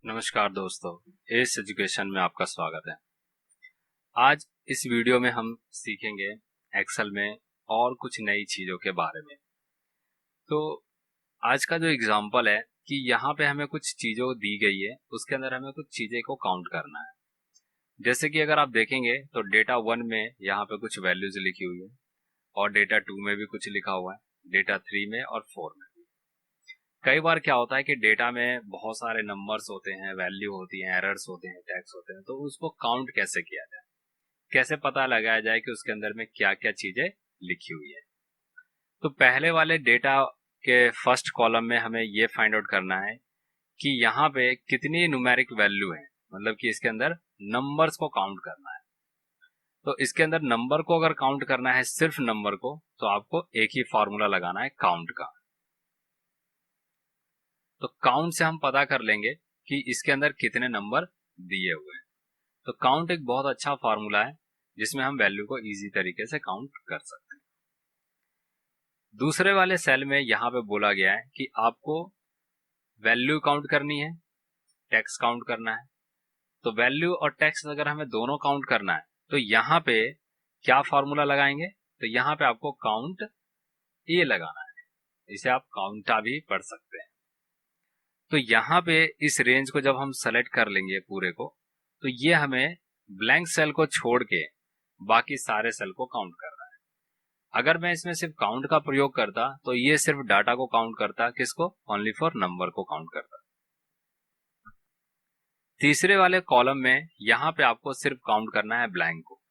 नमस्कार दोस्तों, S education में आपका स्वागत है। आज इस वीडियो में हम सीखेंगे एक्सेल में और कुछ नई चीज़ों के बारे में। तो आज का जो एग्जांपल है कि यहाँ पे हमें कुछ चीज़ों दी गई है, उसके अंदर हमें कुछ चीज़ें को काउंट करना है। जैसे कि अगर आप देखेंगे तो डेटा 1 में यहाँ पे कुछ वैल्यूज लिखी हुई है और डेटा 2 में भी कुछ लिखा हुआ है, डेटा 3 में और 4 में। कई बार क्या होता है कि डेटा में बहुत सारे नंबर्स होते हैं, वैल्यू होती हैं, एरर्स होते हैं, टैक्स होते हैं, तो उसको काउंट कैसे किया जाए, कैसे पता लगाया जाए कि उसके अंदर में क्या क्या चीजें लिखी हुई है। तो पहले वाले डेटा के फर्स्ट कॉलम में हमें ये फाइंड आउट करना है कि यहाँ पे कितनी न्यूमेरिक वैल्यू है, मतलब कि इसके अंदर नंबर्स को काउंट करना है। तो इसके अंदर नंबर को अगर काउंट करना है, सिर्फ नंबर को, तो आपको एक ही फॉर्मूला लगाना है काउंट का। तो काउंट से हम पता कर लेंगे कि इसके अंदर कितने नंबर दिए हुए हैं। तो काउंट एक बहुत अच्छा फॉर्मूला है जिसमें हम वैल्यू को इजी तरीके से काउंट कर सकते हैं। दूसरे वाले सेल में यहाँ पे बोला गया है कि आपको वैल्यू काउंट करनी है, टैक्स काउंट करना है। तो वैल्यू और टैक्स अगर हमें दोनों काउंट करना है तो यहाँ पे क्या फॉर्मूला लगाएंगे, तो यहाँ पे आपको काउंट ए लगाना है। इसे आप काउंटा भी पढ़ सकते हैं। तो यहाँ पे इस रेंज को जब हम सेलेक्ट कर लेंगे पूरे को, तो ये हमें ब्लैंक सेल को छोड़ के बाकी सारे सेल को काउंट करना है। अगर मैं इसमें सिर्फ काउंट का प्रयोग करता तो ये सिर्फ डाटा को काउंट करता, किसको, ओनली फॉर नंबर को काउंट करता। तीसरे वाले कॉलम में यहाँ पे आपको सिर्फ काउंट करना है ब्लैंक को।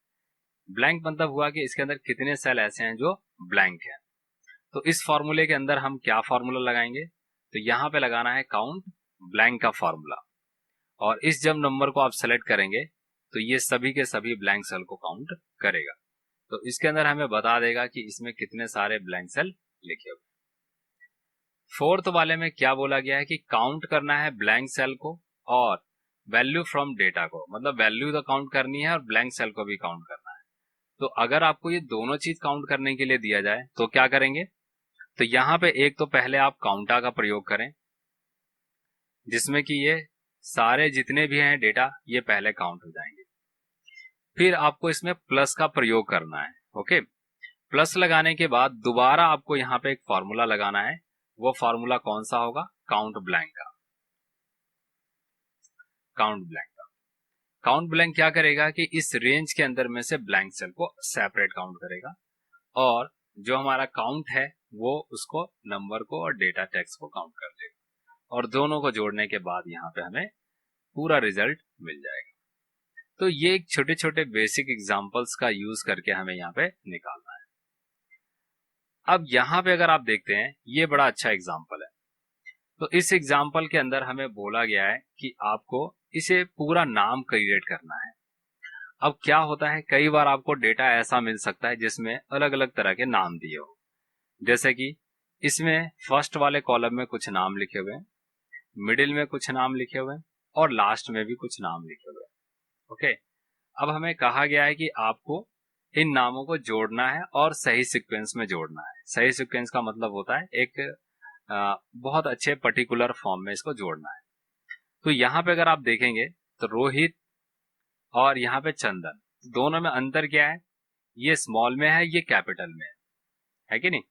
ब्लैंक मतलब हुआ कि इसके अंदर कितने सेल ऐसे हैं जो ब्लैंक है। तो इस फॉर्मूले के अंदर हम क्या फॉर्मूला लगाएंगे, तो यहाँ पे लगाना है काउंट ब्लैंक का फॉर्मूला। और इस जब नंबर को आप सेलेक्ट करेंगे तो ये सभी के सभी ब्लैंक सेल को काउंट करेगा। तो इसके अंदर हमें बता देगा कि इसमें कितने सारे ब्लैंक सेल लिखे हुए। फोर्थ वाले में क्या बोला गया है कि काउंट करना है ब्लैंक सेल को और वैल्यू फ्रॉम डेटा को, मतलब वैल्यू तो काउंट करनी है और ब्लैंक सेल को भी काउंट करना है। तो अगर आपको ये दोनों चीज काउंट करने के लिए दिया जाए तो क्या करेंगे, तो यहाँ पे एक तो पहले आप काउंटा का प्रयोग करें, जिसमें कि ये सारे जितने भी हैं डेटा ये पहले काउंट हो जाएंगे। फिर आपको इसमें प्लस का प्रयोग करना है। ओके, प्लस लगाने के बाद दोबारा आपको यहाँ पे एक फॉर्मूला लगाना है। वो फॉर्मूला कौन सा होगा, काउंट ब्लैंक का। काउंट ब्लैंक का काउंट ब्लैंक क्या करेगा कि इस रेंज के अंदर में से ब्लैंक सेल को सेपरेट काउंट करेगा और जो हमारा काउंट है वो उसको नंबर को और डेटा टेक्स्ट को काउंट कर देगा और दोनों को जोड़ने के बाद यहाँ पे हमें पूरा रिजल्ट मिल जाएगा। तो ये एक छोटे छोटे बेसिक एग्जांपल्स का यूज करके हमें यहाँ पे निकालना है। अब यहाँ पे अगर आप देखते हैं ये बड़ा अच्छा एग्जांपल है। तो इस एग्जांपल के अंदर हमें बोला गया है कि आपको इसे पूरा नाम क्रिएट करना है। अब क्या होता है, कई बार आपको डेटा ऐसा मिल सकता है जिसमें अलग अलग तरह के नाम दिए हो। जैसे कि इसमें फर्स्ट वाले कॉलम में कुछ नाम लिखे हुए हैं, मिडिल में कुछ नाम लिखे हुए हैं और लास्ट में भी कुछ नाम लिखे हुए हैं। ओके, अब हमें कहा गया है कि आपको इन नामों को जोड़ना है और सही सीक्वेंस में जोड़ना है। सही सीक्वेंस का मतलब होता है एक बहुत अच्छे पर्टिकुलर फॉर्म में इसको जोड़ना है। तो यहाँ पे अगर आप देखेंगे तो रोहित और यहाँ पे चंदन, दोनों में अंतर क्या है, ये स्मॉल में है, ये कैपिटल में है कि नहीं।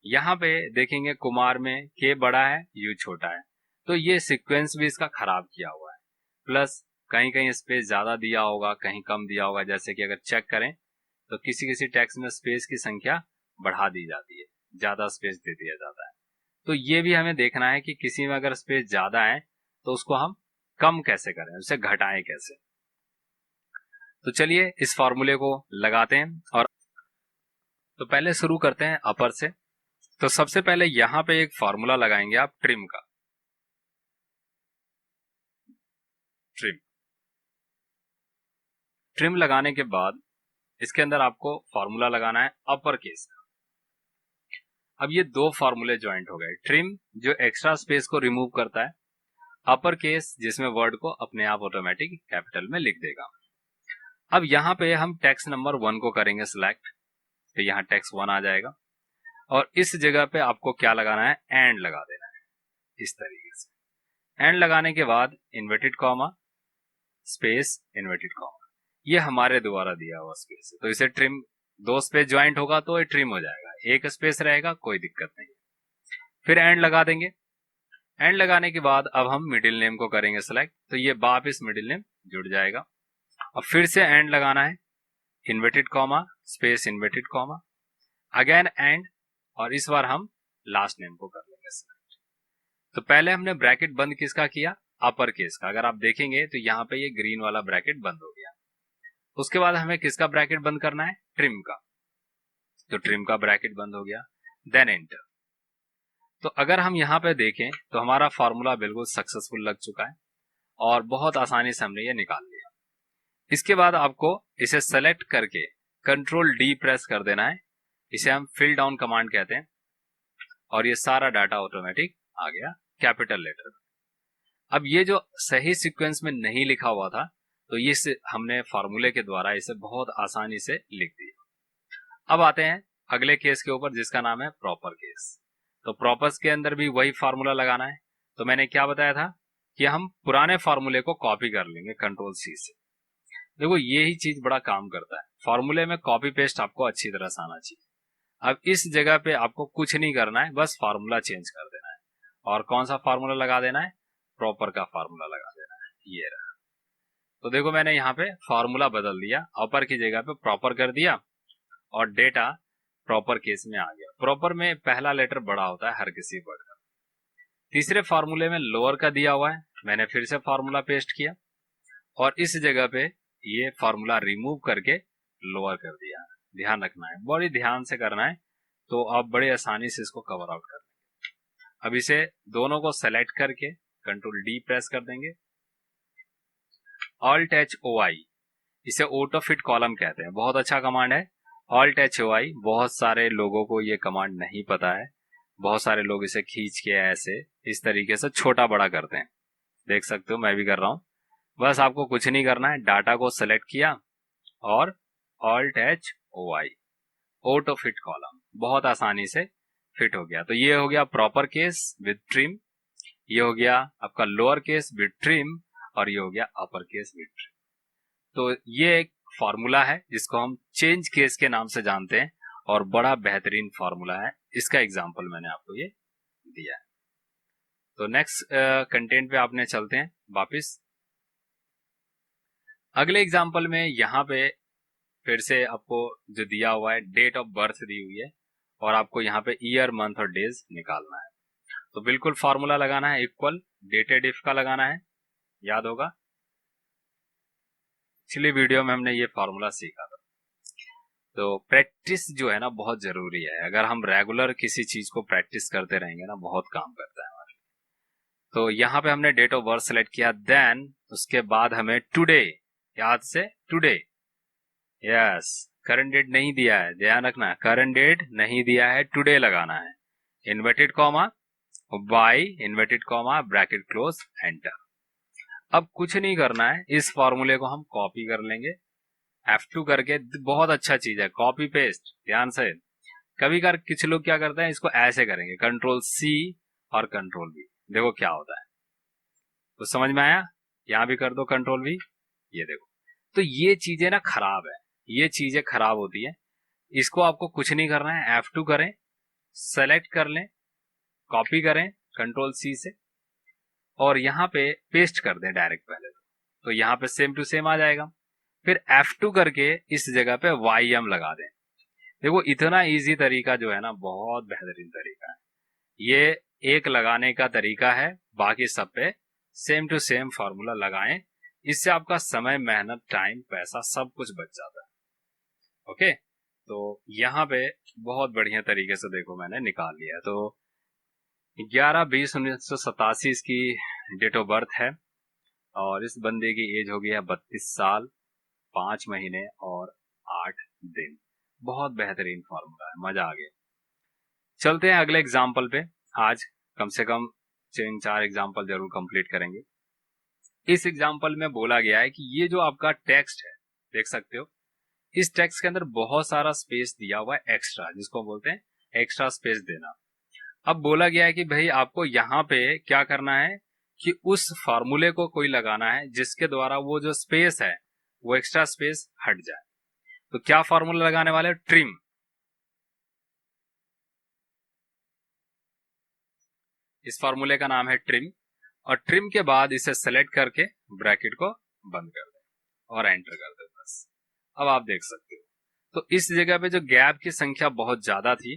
यहाँ पे देखेंगे कुमार में के बड़ा है, यू छोटा है। तो ये सीक्वेंस भी इसका खराब किया हुआ है। प्लस कहीं कहीं स्पेस ज्यादा दिया होगा, कहीं कम दिया होगा। जैसे कि अगर चेक करें तो किसी किसी टेक्स्ट में स्पेस की संख्या बढ़ा दी जाती है, ज्यादा स्पेस दे दिया जाता है। तो ये भी हमें देखना है कि किसी में अगर स्पेस ज्यादा है तो उसको हम कम कैसे करें, उसे घटाएं कैसे। तो चलिए इस फॉर्मूले को लगाते हैं। और तो पहले शुरू करते हैं अपर से। तो सबसे पहले यहाँ पे एक फॉर्मूला लगाएंगे आप ट्रिम का। ट्रिम ट्रिम लगाने के बाद इसके अंदर आपको फॉर्मूला लगाना है अपर केस का। अब ये दो फॉर्मूले ज्वाइंट हो गए, ट्रिम जो एक्स्ट्रा स्पेस को रिमूव करता है, अपर केस जिसमें वर्ड को अपने आप ऑटोमेटिक कैपिटल में लिख देगा। अब यहाँ पे हम टेक्स्ट नंबर 1 को करेंगे सिलेक्ट, तो यहाँ टेक्स्ट 1 आ जाएगा और इस जगह पे आपको क्या लगाना है, एंड लगा देना है इस तरीके से। एंड लगाने के बाद inverted comma space inverted comma, ये हमारे द्वारा दिया हुआ स्पेस है, तो इसे ट्रिम, दो स्पेस ज्वाइंट होगा तो ये ट्रिम हो जाएगा, एक स्पेस रहेगा कोई दिक्कत नहीं। फिर एंड लगा देंगे। एंड लगाने के बाद अब हम मिडिल नेम को करेंगे सिलेक्ट, तो ये वापिस मिडिल नेम जुड़ जाएगा। अब फिर से एंड लगाना है, inverted comma space inverted comma, again and, और इस बार हम लास्ट नेम को कर लेंगे सिलेक्ट। तो पहले हमने ब्रैकेट बंद किसका किया, अपर केस का, अगर आप देखेंगे तो यहाँ पे ये ग्रीन वाला ब्रैकेट बंद हो गया। उसके बाद हमें किसका ब्रैकेट बंद करना है, ट्रिम का, तो ट्रिम का ब्रैकेट बंद हो गया, देन एंटर। तो अगर हम यहाँ पे देखें तो हमारा फॉर्मूला बिल्कुल सक्सेसफुल लग चुका है और बहुत आसानी से हमने ये निकाल लिया। इसके बाद आपको इसे सेलेक्ट करके कंट्रोल डी प्रेस कर देना है, इसे हम फिल डाउन कमांड कहते हैं, और ये सारा डाटा ऑटोमेटिक आ गया कैपिटल लेटर में। अब ये जो सही सीक्वेंस में नहीं लिखा हुआ था, तो ये हमने फॉर्मूले के द्वारा इसे बहुत आसानी से लिख दिया। अब आते हैं अगले केस के ऊपर, जिसका नाम है प्रॉपर केस। तो प्रॉपर्स के अंदर भी वही फार्मूला लगाना है। तो मैंने क्या बताया था कि हम पुराने फार्मूले को कॉपी कर लेंगे कंट्रोल सी से। देखो ये ही चीज बड़ा काम करता है, फार्मूले में कॉपी पेस्ट आपको अच्छी तरह से आना चाहिए। अब इस जगह पे आपको कुछ नहीं करना है, बस फार्मूला चेंज कर देना है। और कौन सा फार्मूला लगा देना है, प्रॉपर का फार्मूला लगा देना है, ये रहा। तो देखो मैंने यहाँ पे फार्मूला बदल दिया, अपर की जगह पे प्रॉपर कर दिया और डेटा प्रॉपर केस में आ गया। प्रॉपर में पहला लेटर बड़ा होता है हर किसी वर्ड का। तीसरे फार्मूले में लोअर का दिया हुआ है, मैंने फिर से फार्मूला पेस्ट किया और इस जगह पे ये फार्मूला रिमूव करके लोअर कर दिया। ध्यान रखना है, बड़ी ध्यान से करना है, तो आप बड़े आसानी से इसको कवर आउट कर लेंगे। अब इसे दोनों को सेलेक्ट करके कंट्रोल डी प्रेस कर देंगे, ऑल्ट एच ओ आई, इसे ऑटो फिट कॉलम कहते हैं, बहुत अच्छा कमांड है ऑल्ट एच ओ आई। बहुत सारे लोगों को ये कमांड नहीं पता है, बहुत सारे लोग इसे खींच के ऐसे इस तरीके से छोटा बड़ा करते हैं, देख सकते हो मैं भी कर रहा हूं। बस आपको कुछ नहीं करना है, डाटा को सेलेक्ट किया और ऑल्ट एच ओ आई, ऑटो फिट कॉलम, बहुत आसानी से फिट हो गया। तो ये हो गया प्रॉपर केस विद ट्रिम, ये हो गया आपका लोअर केस विद ट्रिम, और ये हो गया अपर केस विद ट्रिम। तो ये एक फॉर्मूला है जिसको हम चेंज केस के नाम से जानते हैं और बड़ा बेहतरीन फॉर्मूला है, इसका एग्जांपल मैंने आपको ये दिया है। तो नेक्स्ट कंटेंट पे आपने चलते हैं वापस। अगले एग्जांपल में यहाँ पे फिर से आपको जो दिया हुआ है डेट ऑफ बर्थ दी हुई है और आपको यहाँ पे ईयर मंथ और डेज निकालना है। तो बिल्कुल फॉर्मूला लगाना है, इक्वल डेटेड इफ का लगाना है, याद होगा पिछली वीडियो में हमने ये फॉर्मूला सीखा था। तो प्रैक्टिस जो है ना बहुत जरूरी है, अगर हम रेगुलर किसी चीज को प्रैक्टिस करते रहेंगे ना बहुत काम करता है हमारे। तो यहाँ पे हमने डेट ऑफ बर्थ सेलेक्ट किया, देन उसके बाद हमें टुडे, याद से टुडे, यस करंट डेट नहीं दिया है, ध्यान रखना करंट डेट नहीं दिया है, टुडे लगाना है, inverted comma by inverted comma bracket close enter. अब कुछ नहीं करना है, इस फॉर्मूले को हम कॉपी कर लेंगे F2 करके, बहुत अच्छा चीज है कॉपी पेस्ट, ध्यान से। कभी कभार कुछ लोग क्या करते हैं, इसको ऐसे करेंगे कंट्रोल सी और कंट्रोल वी, देखो क्या होता है, तो समझ में आया, यहां भी कर दो कंट्रोल वी, ये देखो। तो ये चीजें ना खराब है, ये चीजें खराब होती है, इसको आपको कुछ नहीं करना है, F2 करें, सेलेक्ट कर लें, कॉपी करें कंट्रोल सी से और यहाँ पे पेस्ट कर दें डायरेक्ट पहले तो यहाँ पे सेम टू सेम आ जाएगा। फिर F2 करके इस जगह पे YM लगा दें। देखो इतना इजी तरीका जो है ना बहुत बेहतरीन तरीका है, ये एक लगाने का तरीका है, बाकी सब पे सेम टू सेम फॉर्मूला लगाएं, इससे आपका समय, मेहनत, टाइम, पैसा सब कुछ बच जाता है। ओके, तो यहाँ पे बहुत बढ़िया तरीके से देखो मैंने निकाल लिया। तो 11-20-1987 इसकी डेट ऑफ बर्थ है और इस बंदे की एज हो गई है 32 साल 5 महीने और 8 दिन। बहुत बेहतरीन फॉर्मूला है, मजा आ गया। चलते हैं अगले एग्जाम्पल पे, आज कम से कम 3-4 एग्जाम्पल जरूर कंप्लीट करेंगे। इस एग्जाम्पल में बोला गया है कि ये जो आपका टेक्स्ट है, देख सकते हो इस टेक्स्ट के अंदर बहुत सारा स्पेस दिया हुआ है एक्स्ट्रा, जिसको बोलते हैं एक्स्ट्रा स्पेस देना। अब बोला गया है कि भाई आपको यहाँ पे क्या करना है कि उस फार्मूले को कोई लगाना है जिसके द्वारा वो जो स्पेस है वो एक्स्ट्रा स्पेस हट जाए। तो क्या फार्मूला लगाने वाले? ट्रिम। इस फार्मूले का नाम है ट्रिम, और ट्रिम के बाद इसे सेलेक्ट करके ब्रैकेट को बंद कर दें और एंटर कर दें बस। अब आप देख सकते हो, तो इस जगह पे जो गैप की संख्या बहुत ज्यादा थी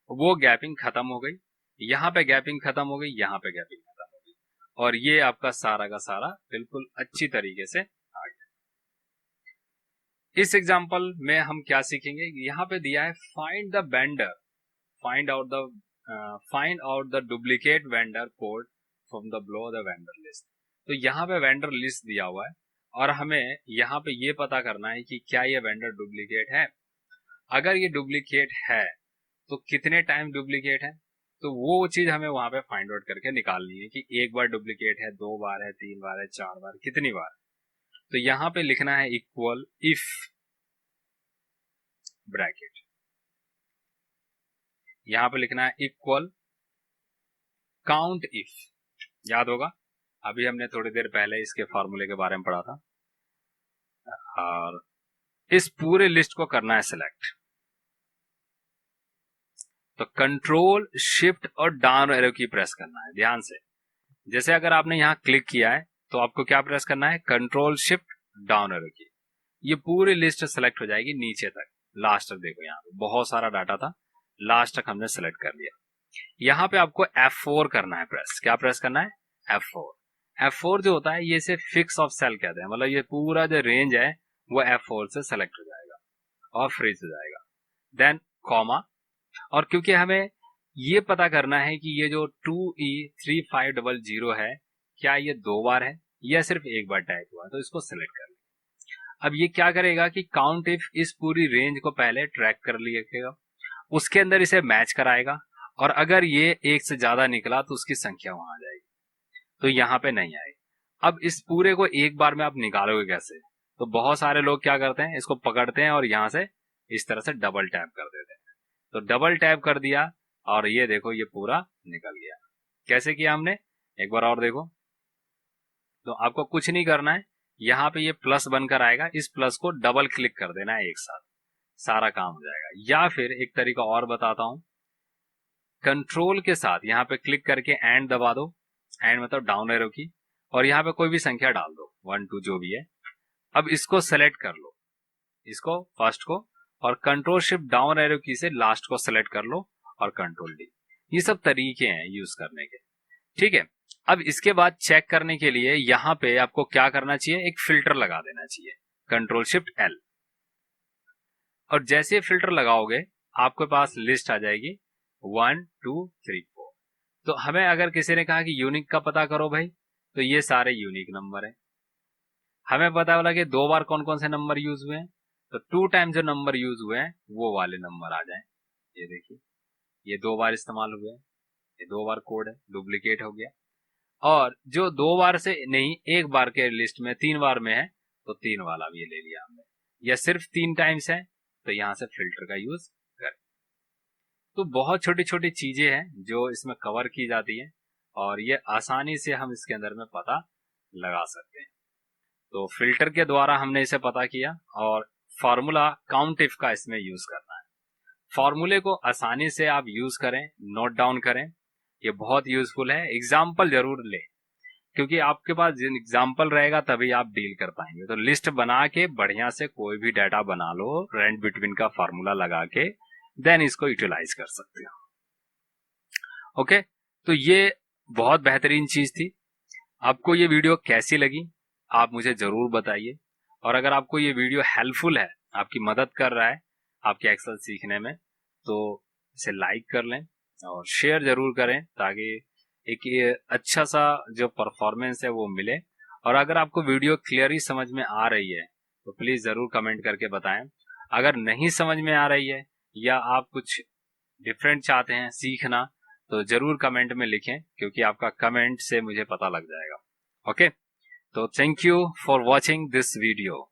वो गैपिंग खत्म हो गई, यहाँ पे गैपिंग खत्म हो गई, यहाँ पे गैपिंग खत्म हो गई, और ये आपका सारा का सारा बिल्कुल अच्छी तरीके से आ गया। इस एग्जांपल में हम क्या सीखेंगे? यहाँ पे दिया है find the vendor, find out the duplicate vendor code from the below the vendor list. तो यहाँ पे वेंडर लिस्ट दिया हुआ है और हमें यहाँ पे ये पता करना है कि क्या ये वेंडर डुप्लीकेट है। अगर ये डुप्लीकेट है तो कितने टाइम डुप्लीकेट है, तो वो चीज हमें वहां पे फाइंड आउट करके निकालनी है कि एक बार डुप्लीकेट है, 2 बार है, 3 बार है, 4 बार, कितनी बार। तो यहाँ पे लिखना है इक्वल इफ ब्रैकेट, यहाँ पे लिखना है इक्वल काउंट इफ। याद होगा अभी हमने थोड़ी देर पहले इसके फॉर्मूले के बारे में पढ़ा था। और इस पूरे लिस्ट को करना है सिलेक्ट। तो कंट्रोल शिफ्ट और डाउन एरो की प्रेस करना है ध्यान से। जैसे अगर आपने यहाँ क्लिक किया है तो आपको क्या प्रेस करना है? कंट्रोल शिफ्ट डाउन एरो की। ये पूरी लिस्ट सेलेक्ट हो जाएगी नीचे तक, लास्ट तक। देखो यहाँ पे बहुत सारा डाटा था, लास्ट तक हमने सेलेक्ट कर लिया। यहाँ पे आपको F4 करना है प्रेस। क्या प्रेस करना है? F4। F4 जो होता है ये इसे फिक्स ऑफ सेल कहते हैं, मतलब ये पूरा जो रेंज है वो F4 से सेलेक्ट हो जाएगा और फ्रीज हो जाएगा। देन कॉमा, और क्योंकि हमें ये पता करना है कि ये जो 2E3500 है क्या ये 2 बार है या सिर्फ एक बार टाइप हुआ, तो इसको सिलेक्ट कर लिया। अब ये क्या करेगा कि काउंट इफ इस पूरी रेंज को पहले ट्रैक कर लिएगा, उसके अंदर इसे मैच कराएगा, और अगर ये एक से ज्यादा निकला तो उसकी संख्या वहां आ जाएगी, तो यहाँ पे नहीं आएगी। अब इस पूरे को एक बार में आप निकालोगे कैसे? तो बहुत सारे लोग क्या करते हैं, इसको पकड़ते हैं और यहाँ से इस तरह से डबल टैप कर देते हैं। तो डबल टैप कर दिया और ये देखो ये पूरा निकल गया। कैसे किया हमने? एक बार और देखो। तो आपको कुछ नहीं करना है, यहाँ पे ये प्लस बनकर आएगा, इस प्लस को डबल क्लिक कर देना है एक साथ, सारा काम हो जाएगा। या फिर एक तरीका और बताता हूं, कंट्रोल के साथ यहाँ पे क्लिक करके एंड दबा दो, एंड मतलब डाउन एरो की, और यहाँ पे कोई भी संख्या डाल दो, 1 2 जो भी है। अब इसको सेलेक्ट कर लो, इसको फर्स्ट को, और कंट्रोल शिफ्ट डाउन एरो की से लास्ट को सेलेक्ट कर लो और कंट्रोल डी। ये सब तरीके हैं यूज करने के, ठीक है। अब इसके बाद चेक करने के लिए यहाँ पे आपको क्या करना चाहिए? एक फिल्टर लगा देना चाहिए, कंट्रोल शिफ्ट एल, और जैसे फिल्टर लगाओगे आपके पास लिस्ट आ जाएगी 1 2 3 4। तो हमें अगर किसी ने कहा कि यूनिक का पता करो भाई, तो ये सारे यूनिक नंबर है। हमें पता वाला कि 2 बार कौन कौन से नंबर यूज हुए हैं, तो 2 टाइम जो नंबर यूज हुए हैं वो वाले नंबर आ जाए। ये देखिए ये 2 बार इस्तेमाल हुए हैं, ये 2 बार कोड है, डुप्लीकेट हो गया। और जो 2 बार से नहीं, 1 बार के लिस्ट में 3 बार में है तो 3 वाला भी ले लिया हमने, या सिर्फ 3 टाइम्स है तो यहां से फिल्टर का यूज करें। तो बहुत छोटी छोटी चीजें हैं जो इसमें कवर की जाती है, और ये आसानी से हम इसके अंदर में पता लगा सकते हैं। तो फिल्टर के द्वारा हमने इसे पता किया, और फॉर्मूला काउंट इफ का इसमें यूज करना है। फॉर्मूले को आसानी से आप यूज करें, नोट डाउन करें, ये बहुत यूजफुल है। एग्जाम्पल जरूर ले, क्योंकि आपके पास एग्जाम्पल रहेगा तभी आप डील कर पाएंगे। तो लिस्ट बना के बढ़िया से कोई भी डाटा बना लो, रेंट बिटवीन का फॉर्मूला लगा के, देन इसको यूटिलाइज कर सकते हो। ओके, तो ये बहुत बेहतरीन चीज थी। आपको ये वीडियो कैसी लगी आप मुझे जरूर बताइए, और अगर आपको ये वीडियो हेल्पफुल है, आपकी मदद कर रहा है आपके एक्सेल सीखने में, तो इसे लाइक कर लें और शेयर जरूर करें, ताकि एक ये अच्छा सा जो परफॉर्मेंस है वो मिले। और अगर आपको वीडियो क्लियरली समझ में आ रही है तो प्लीज जरूर कमेंट करके बताएं। अगर नहीं समझ में आ रही है या आप कुछ डिफरेंट चाहते हैं सीखना, तो जरूर कमेंट में लिखें, क्योंकि आपका कमेंट से मुझे पता लग जाएगा। ओके, तो thank you for watching this video.